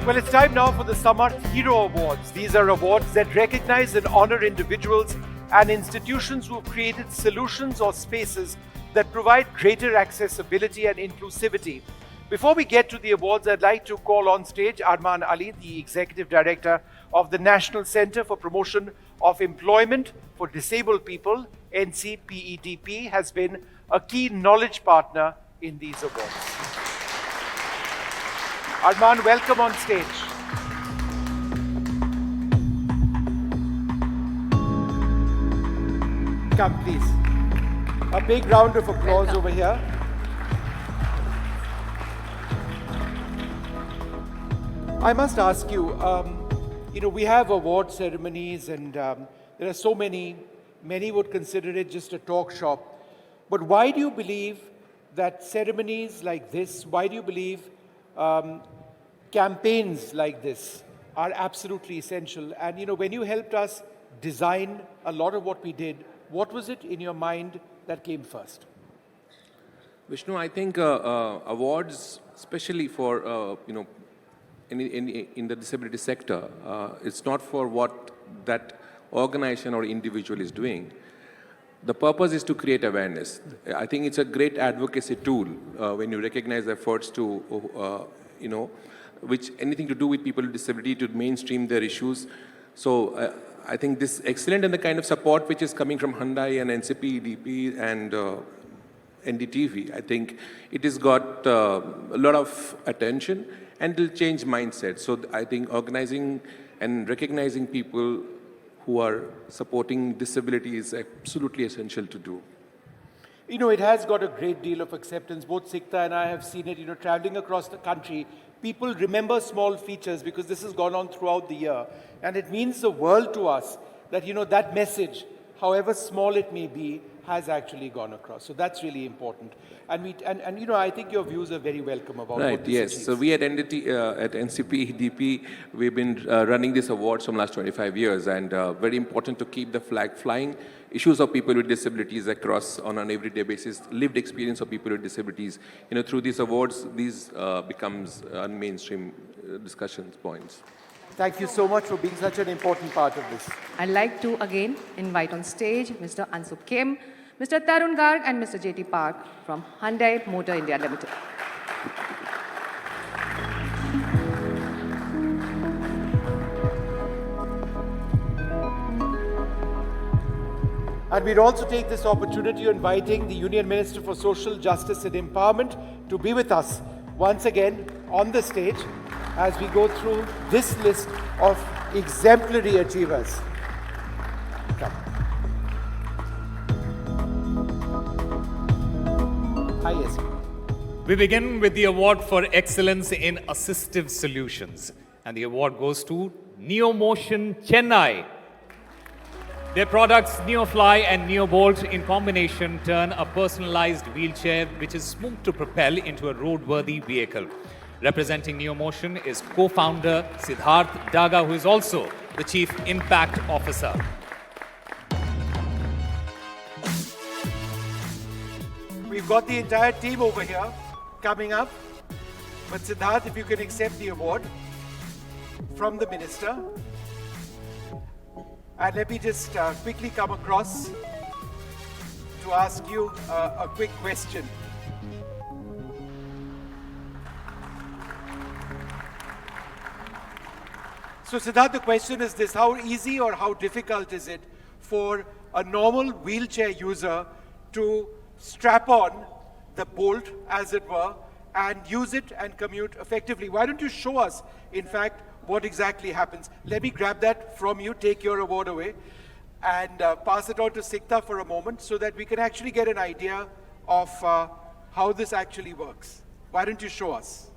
Well, it's time now for the Samarth Hero Awards. These are awards that recognize and honor individuals and institutions who have created solutions or spaces that provide greater accessibility and inclusivity. Before we get to the awards, I'd like to call on stage Arman Ali, the Executive Director of the National Center for Promotion of Employment for Disabled People, NCPEDP, has been a key knowledge partner in these awards. Arman, welcome on stage. Come, please. A big round of applause over here. I must ask you, we have award ceremonies and there are so many would consider it just a talk shop. But why do you believe that ceremonies like this, why do you believe campaigns like this are absolutely essential? And when you helped us design a lot of what we did, what was it in your mind that came first? Vishnu, I think awards, especially for in the disability sector, it's not for what that organization or individual is doing. The purpose is to create awareness. I think it's a great advocacy tool when you recognize efforts to, which anything to do with people with disability to mainstream their issues. So I think this is excellent, and the kind of support which is coming from Hyundai and NCPEDP and NDTV, I think it has got a lot of attention and will change mindset. So I think organizing and recognizing people who are supporting disability is absolutely essential to do. It has got a great deal of acceptance. Both Sikta and I have seen it, traveling across the country. People remember small features because this has gone on throughout the year. And it means the world to us that, that message, however small it may be, has actually gone across. So that's really important. And I think your views are very welcome about what this yes. achieves. So we at NCPEDP, we've been running these awards from last 25 years, and very important to keep the flag flying. Issues of people with disabilities across on an everyday basis, lived experience of people with disabilities. Through these awards, these becomes mainstream discussion points. Thank you so much for being such an important part of this. I'd like to again invite on stage Mr. Ansup Kim, Mr. Tarun Garg and Mr. J.T. Park from Hyundai Motor India Limited. And we'd also take this opportunity of inviting the Union Minister for Social Justice and Empowerment to be with us once again on the stage as we go through this list of exemplary achievers. Come. Hi, yes. We begin with the award for excellence in assistive solutions. And the award goes to NeoMotion Chennai. Their products NeoFly and NeoBolt in combination turn a personalized wheelchair which is smooth to propel into a roadworthy vehicle. Representing NeoMotion is co-founder Siddharth Daga, who is also the Chief Impact Officer. We've got the entire team over here coming up. But Siddharth, if you can accept the award from the Minister. And let me just quickly come across to ask you a quick question. So Siddharth, the question is this: how easy or how difficult is it for a normal wheelchair user to strap on the bolt, as it were, and use it and commute effectively? Why don't you show us, in fact, what exactly happens? Let me grab that from you, take your award away, and pass it on to Sikta for a moment so that we can actually get an idea of how this actually works. Why don't you show us?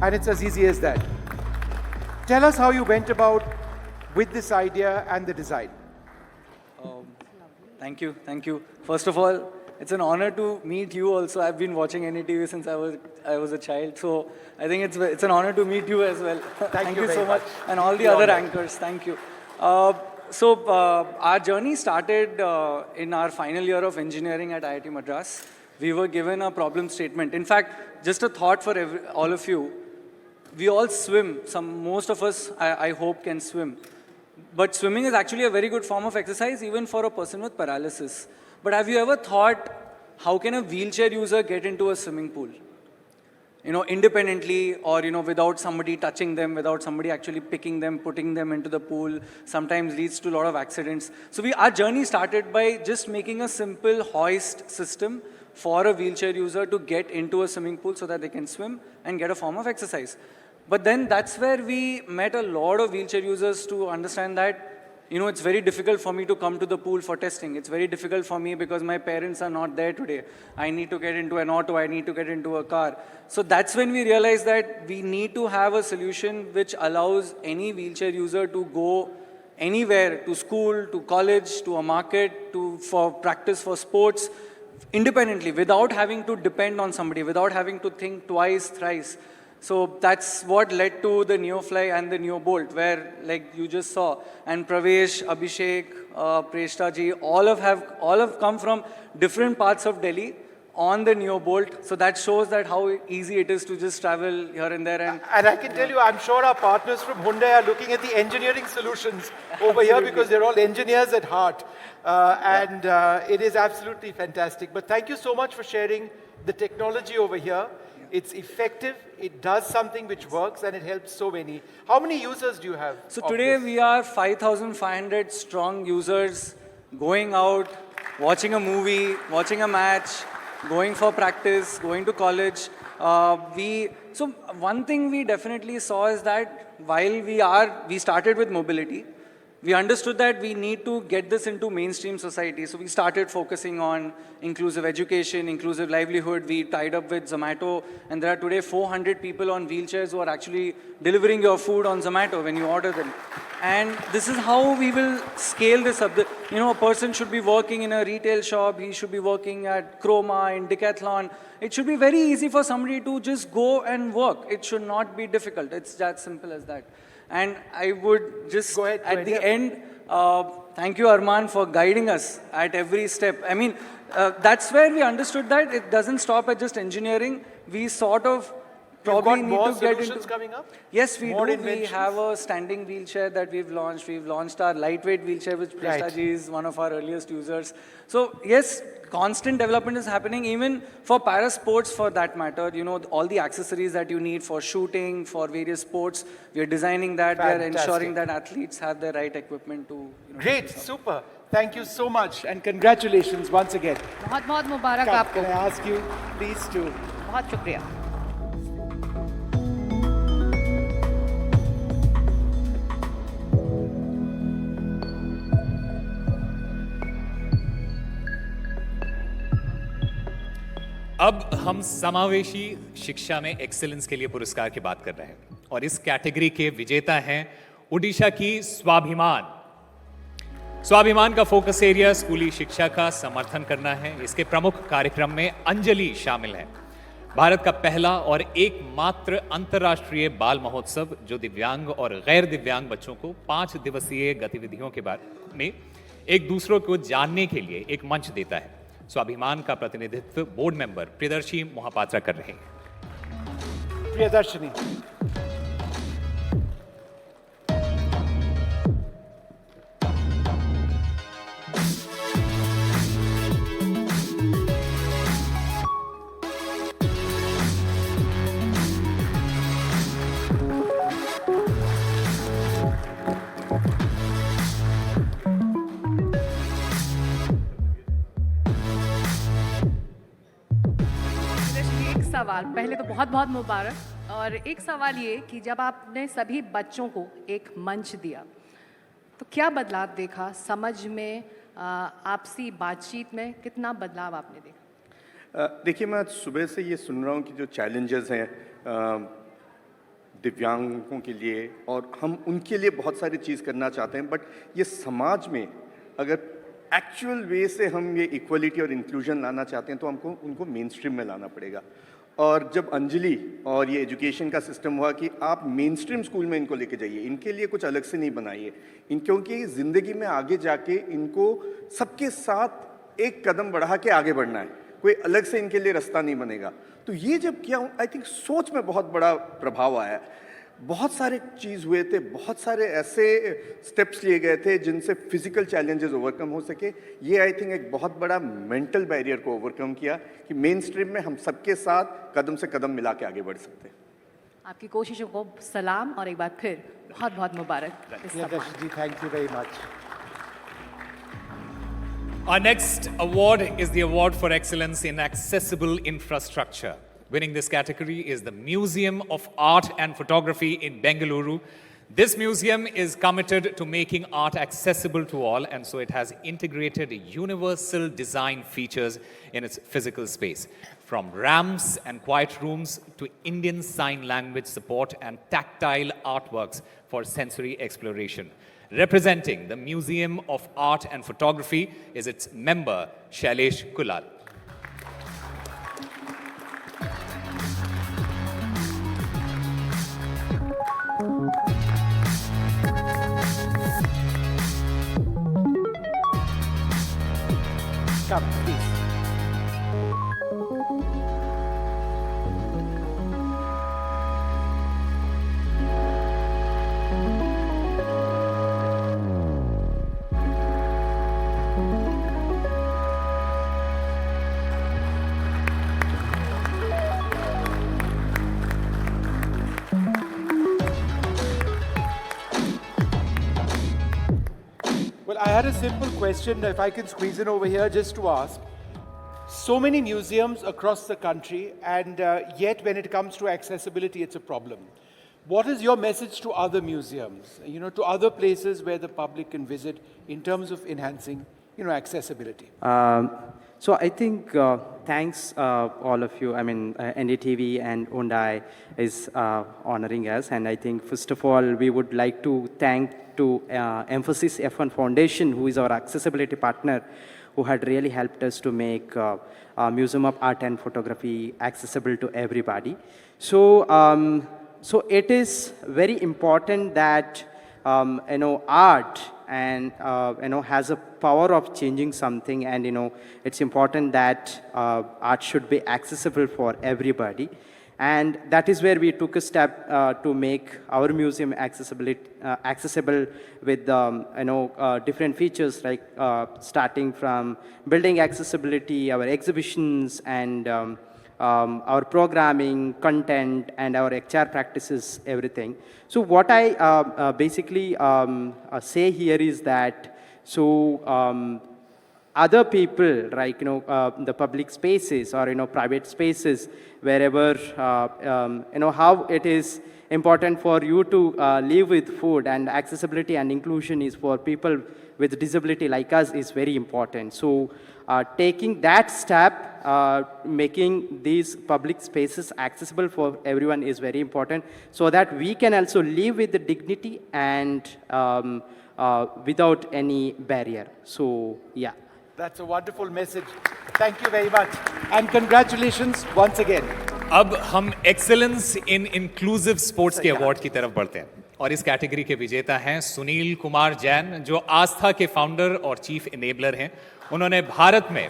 And it's as easy as that. Tell us how you went about with this idea and the design. Thank you. First of all, it's an honor to meet you also. I've been watching NDTV since I was a child, so I think it's an honor to meet you as well. Thank you very so much, much. and all the other anchors. Thank you. Our journey started in our final year of engineering at IIT Madras. We were given a problem statement. In fact, just a thought for all of you. We all swim. Most of us, I hope, can swim. But swimming is actually a very good form of exercise, even for a person with paralysis. But have you ever thought, how can a wheelchair user get into a swimming pool? You know, independently, or, you know, without somebody touching them, without somebody actually picking them, putting them into the pool, sometimes leads to a lot of accidents. So our journey started by just making a simple hoist system for a wheelchair user to get into a swimming pool so that they can swim and get a form of exercise. But then that's where we met a lot of wheelchair users to understand that, you know, it's very difficult for me to come to the pool for testing. It's very difficult for me because my parents are not there today. I need to get into an auto, I need to get into a car. So that's when we realized that we need to have a solution which allows any wheelchair user to go anywhere, to school, to college, to a market, for practice, for sports, independently, without having to depend on somebody, without having to think twice, thrice. So that's what led to the NeoFly and the NeoBolt, where, like you just saw, and Pravesh, Abhishek, Preshta ji, all have come from different parts of Delhi on the NeoBolt. So that shows that how easy it is to just travel here and there. And I can tell you, I'm sure our partners from Hyundai are looking at the engineering solutions over here because they're all engineers at heart. It is absolutely fantastic. But thank you so much for sharing the technology over here. It's effective, it does something which works, and it helps so many. How many users do you have? So today we are 5,500 strong users going out, watching a movie, watching a match, going for practice, going to college. So one thing we definitely saw is that while we started with mobility, we understood that we need to get this into mainstream society. So we started focusing on inclusive education, inclusive livelihood. We tied up with Zomato, and there are today 400 people on wheelchairs who are actually delivering your food on Zomato when you order them. And this is how we will scale this up. You know, a person should be working in a retail shop, he should be working at Chroma, in Decathlon. It should be very easy for somebody to just go and work. It should not be difficult. It's that simple as that. And I would just, at the end, thank you, Arman, for guiding us at every step. I mean, that's where we understood that it doesn't stop at just engineering. We sort of probably need to get into... coming up? Yes, we do. We have a standing wheelchair that we've launched. We've launched our lightweight wheelchair, which Preshtaji is one of our earliest users. So yes, constant development is happening, even for para sports for that matter. You know, all the accessories that you need for shooting, for various sports, we are designing that. We are ensuring that athletes have the right equipment to... You know, Great, super. Thank you so much and congratulations once again. बहुत-बहुत मुबारक Can आपको. I ask you, please, to... बहुत शुक्रिया. अब हम समावेशी शिक्षा में excellence के लिए पुरस्कार की बात कर रहे हैं और इस कैटेगरी के विजेता हैं उड़ीसा की स्वाभिमान. स्वाभिमान का फोकस एरिया स्कूली शिक्षा का समर्थन करना है. इसके प्रमुख कार्यक्रम में अंजलि शामिल है. भारत का पहला और एकमात्र अंतर्राष्ट्रीय बाल महोत्सव जो दिव्यांग और गैर दिव्यांग बच्चों को 5 दिवसीय गतिविधियों के बारे में एक दूसरों को जानने के लिए एक मंच देता है. स्वाभिमान का प्रतिनिधित्व बोर्ड मेंबर प्रियदर्शी मोहापात्रा कर रहे हैं. Priyadarsini. एक सवाल, पहले तो बहुत बहुत मुबारक. और एक सवाल ये कि जब आपने सभी बच्चों को एक मंच दिया तो क्या बदलाव देखा समझ में, आपसी बातचीत में कितना बदलाव आपने देखा? देखिए, मैं सुबह से ये सुन रहा हूँ कि जो चैलेंजेस हैं दिव्यांगों के लिए, और हम उनके लिए बहुत सारी चीज़ करना चाहते हैं, बट ये समाज में अगर एक्चुअल वे से हम ये इक्वलिटी और इंक्लूजन लाना चाहते हैं तो हमको उनको मेन स्ट्रीम में लाना पड़ेगा। और जब अंजलि और ये एजुकेशन का सिस्टम हुआ कि आप मेन स्ट्रीम स्कूल में इनको लेके जाइए, इनके लिए कुछ अलग से नहीं बनाइए, क्योंकि ज़िंदगी में आगे जाके इनको सबके साथ एक कदम बढ़ा के आगे बढ़ना है, कोई अलग से इनके लिए रास्ता नहीं बनेगा। तो ये जब किया, आई थिंक सोच में बहुत बड़ा प्रभाव आया। बहुत सारे चीज़ हुए थे, बहुत सारे ऐसे स्टेप्स लिए गए थे जिनसे फिजिकल चैलेंजेस ओवरकम हो सके। ये आई थिंक एक बहुत बड़ा मेंटल बैरियर को ओवरकम किया कि मेन स्ट्रीम में हम सबके साथ कदम से कदम मिला के आगे बढ़ सकते हैं। आपकी कोशिशों को सलाम और एक बार फिर बहुत बहुत मुबारक इस सम्मान। जी, thank you very much. Our next award is the Award for Excellence in Accessible Infrastructure. Winning this category is the Museum of Art and Photography in Bengaluru. This museum is committed to making art accessible to all, and so it has integrated universal design features in its physical space. From ramps and quiet rooms to Indian Sign Language support and tactile artworks for sensory exploration. Representing the Museum of Art and Photography is its member, Shailesh Kulal. Come, please. Well, I had a simple question, if I can squeeze in over here just to ask. So many museums across the country, and yet when it comes to accessibility, it's a problem. What is your message to other museums, to other places where the public can visit in terms of enhancing, accessibility? So I think thanks all of you. I mean, NDTV and Hyundai is honoring us, and I think first of all we would like to thank to Emphasis F1 Foundation, who is our accessibility partner, who had really helped us to make Museum of Art and Photography accessible to everybody. So, so it is very important that art and has a power of changing something, and it's important that art should be accessible for everybody. And that is where we took a step to make our museum accessible with different features, like starting from building accessibility, our exhibitions, and our programming, content, and our HR practices, everything. So what I basically say here is that, other people, like the public spaces or private spaces, wherever how it is important for you to live with food, and accessibility and inclusion is for people with disability like us is very important. So taking that step, making these public spaces accessible for everyone is very important, so that we can also live with the dignity and without any barrier. So yeah. That's a wonderful message. Thank you very much. And congratulations once again. अब हम excellence इन inclusive sports के award की तरफ बढ़ते हैं, और इस category के विजेता हैं सुनील कुमार जैन, जो आस्था के फाउंडर और चीफ इनेबलर हैं। उन्होंने भारत में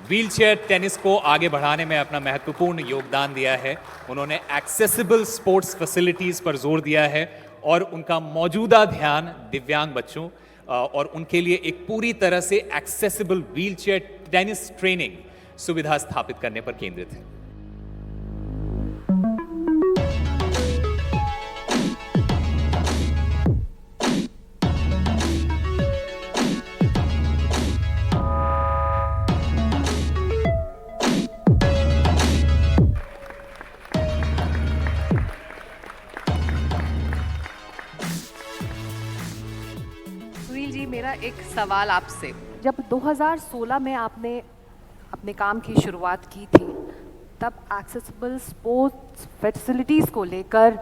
व्हीलचेयर टेनिस को आगे बढ़ाने में अपना महत्वपूर्ण योगदान दिया है। उन्होंने एक्सेसिबल स्पोर्ट्स फैसिलिटीज़ पर जोर दिया है, और उनका मौजूदा ध्यान दिव्यांग बच्चों और उनके लिए एक पूरी तरह से एक्सेसिबल व्हीलचेयर टेनिस ट्रेनिंग सुविधा स्थापित करने पर केंद्रित है। मेरा एक सवाल आपसे, जब 2016 में आपने अपने काम की शुरुआत की थी, तब एक्सेसिबल स्पोर्ट्स फैसिलिटीज़ को लेकर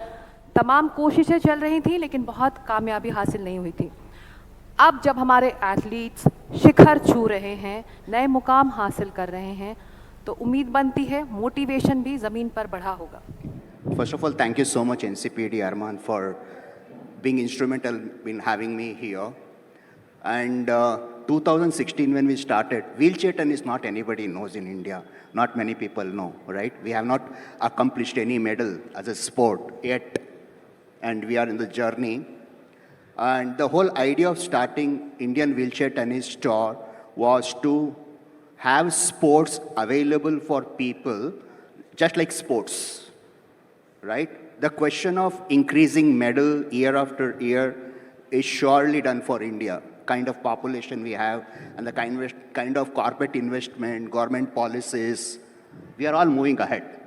तमाम कोशिशें चल रही थी, लेकिन बहुत कामयाबी हासिल नहीं हुई थी। अब जब हमारे एथलीट्स शिखर छू रहे हैं, नए मुकाम हासिल कर रहे हैं, तो उम्मीद बनती है मोटिवेशन भी ज़मीन पर बढ़ा होगा। First of all, thank you so much, NCPED Arman, for being instrumental in having me here. And 2016, when we started, wheelchair tennis, not anybody knows in India. Not many people know, right? We have not accomplished any medal as a sport yet. And we are in the journey. And the whole idea of starting Indian Wheelchair Tennis Tour was to have sports available for people, just like sports, right? The question of increasing medal year after year is surely done for India. Kind of population we have and the kind of corporate investment, government policies, we are all moving ahead.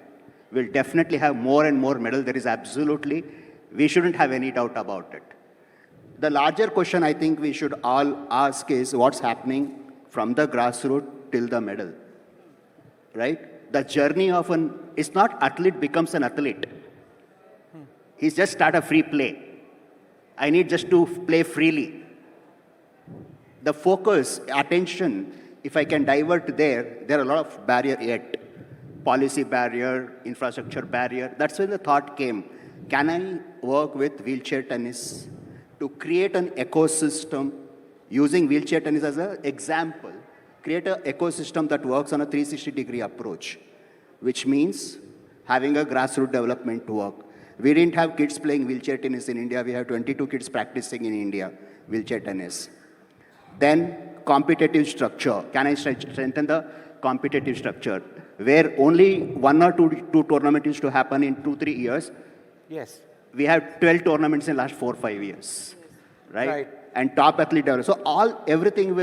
We'll definitely have more and more medal. There is absolutely, we shouldn't have any doubt about it. The larger question I think we should all ask is what's happening from the grassroots till the medal, right? The journey of it's not athlete becomes an athlete. He's just start a free play. I need just to play freely. The focus, attention, if I can divert there are a lot of barrier yet. Policy barrier, infrastructure barrier. That's when the thought came, can I work with wheelchair tennis to create an ecosystem using wheelchair tennis as an example, create an ecosystem that works on a 360-degree approach, which means having a grassroots development work. We didn't have kids playing wheelchair tennis in India. We have 22 kids practicing in India, wheelchair tennis. Then competitive structure. Can I strengthen the competitive structure? Where only one or two tournaments used to happen in 2-3 years. Yes. We have 12 tournaments in the last 4-5 years, right? Right. And top athlete development. So everything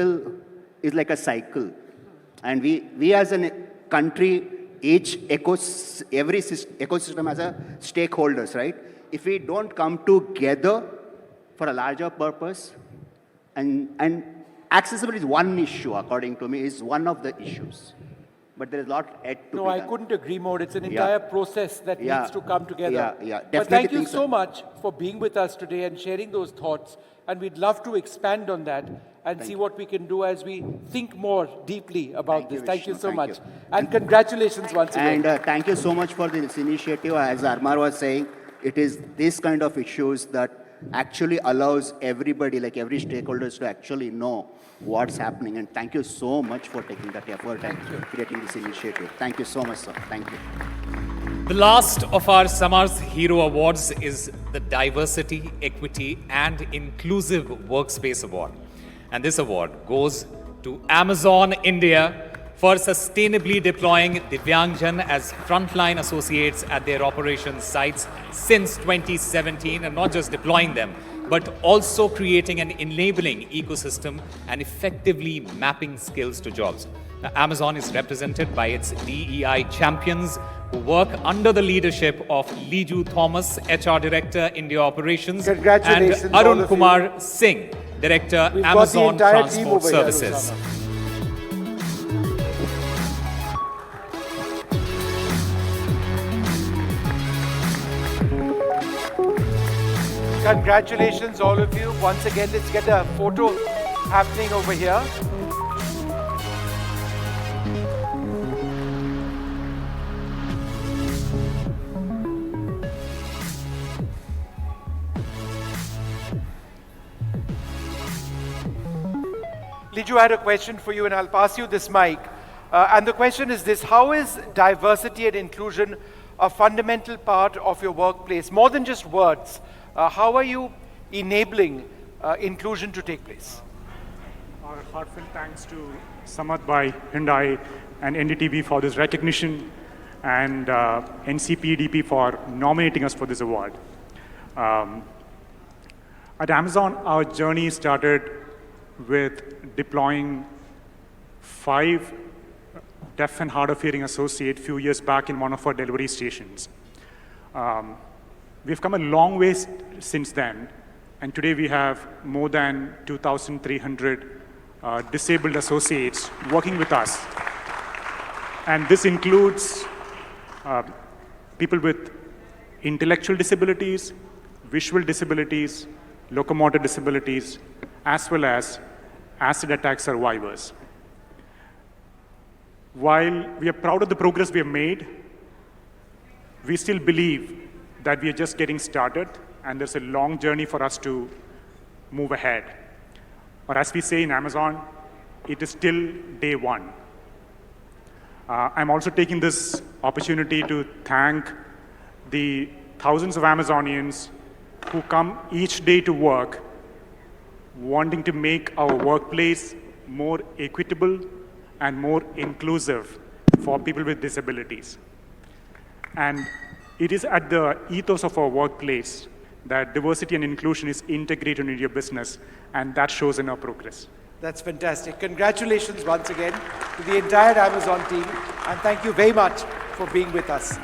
is like a cycle. And we as a country, every ecosystem has a stakeholders, right? If we don't come together for a larger purpose, and accessibility is one issue, according to me, is one of the issues. But there is a lot yet to be I done. couldn't agree more. It's an entire process that Yeah. needs to come together. Yeah. But Definitely thank you think so so. much for being with us today and sharing those thoughts. And we'd love to expand on that and see what we can do as we think more deeply about this. Thank you Vishnu. so Thank much. you. And congratulations once again. And thank you so much for this initiative. As Armar was saying, it is this kind of issues that actually allows everybody, like every stakeholders, to actually know what's happening. And thank you so much for taking that effort and creating this initiative. Thank you so much, sir. Thank you. The last of our Samarth Hero Awards is the Diversity, Equity and Inclusive Workspace Award. And this award goes to Amazon India for sustainably deploying Divyangjan as frontline associates at their operations sites since 2017, and not just deploying them, but also creating an enabling ecosystem and effectively mapping skills to jobs. Now, Amazon is represented by its DEI champions who work under the leadership of Liju Thomas, HR Director, India Operations, and Congratulations, all Arun of Kumar Singh, Director, We've got the Amazon entire team Transport over here, Services. Rosanna. Congratulations, all of you. Once again, let's get a photo happening over here. Liju, I had a question for you, and I'll pass you this mic. And the question is this: how is diversity and inclusion a fundamental part of your workplace? More than just words, how are you enabling inclusion to take place? Our heartfelt thanks to Samarth by Hyundai and NDTV for this recognition, and NCPEDP for nominating us for this award. At Amazon, our journey started with deploying 5 deaf and hard of hearing associates a few years back in one of our delivery stations. We've come a long way since then, and today we have more than 2,300 disabled associates working with us. And this includes people with intellectual disabilities, visual disabilities, locomotor disabilities, as well as acid attack survivors. While we are proud of the progress we have made, we still believe that we are just getting started and there's a long journey for us to move ahead. Or as we say in Amazon, it is still day one. I'm also taking this opportunity to thank the thousands of Amazonians who come each day to work wanting to make our workplace more equitable and more inclusive for people with disabilities. And it is at the ethos of our workplace that diversity and inclusion is integrated into your business, and that shows in our progress. That's fantastic. Congratulations once again to the entire Amazon team, and thank you very much for being with us.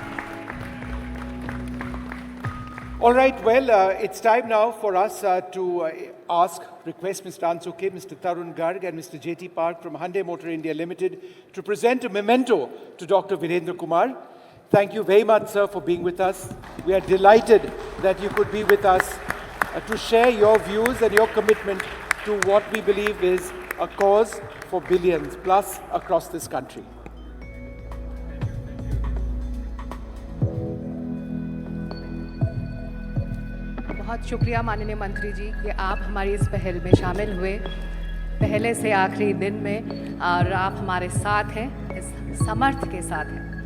All right, well, it's time now for us to request Mr. Ansuke, Mr. Tarun Garg, and Mr. J.T. Park from Hyundai Motor India Limited to present a memento to Dr. Virendra Kumar. Thank you very much, sir, for being with us. We are delighted that you could be with us to share your views and your commitment to what we believe is a cause for billions plus across this country. बहुत शुक्रिया माननीय मंत्री जी कि आप हमारी इस पहल में शामिल हुए पहले से आखिरी दिन में और आप हमारे साथ हैं, इस समर्थ के साथ हैं।